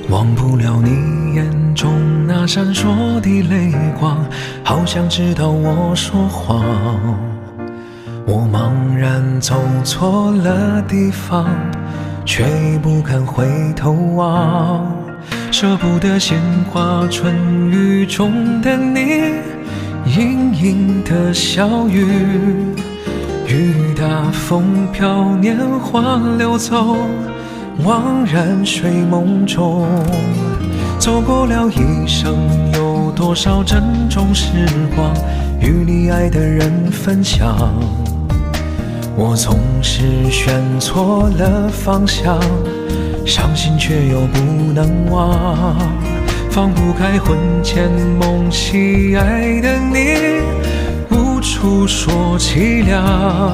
忘不了你眼中那闪烁的泪光，好像知道我说谎。我茫然走错了地方，却已不敢回头望。舍不得鲜花春雨中的你，盈盈的小雨，雨打风飘，年华流走，惘然睡梦中。走过了一生，有多少珍重时光与你爱的人分享。我总是选错了方向，伤心却又不能忘。放不开魂牵梦系爱的你，无处说凄凉。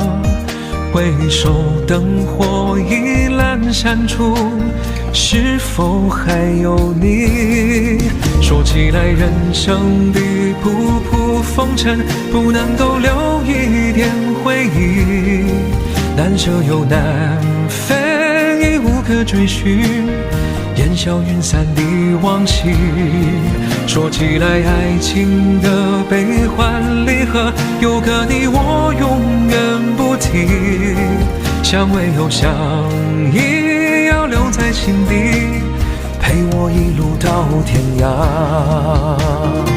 回首灯火已阑珊处，是否还有你？说起来人生的仆仆风尘，不能够留一点回忆，难舍又难分，已无可追寻，烟消云散的往昔。说起来爱情的悲欢离合，有个你我永远不提，相偎又相依，要留在心底，陪我一路到天涯。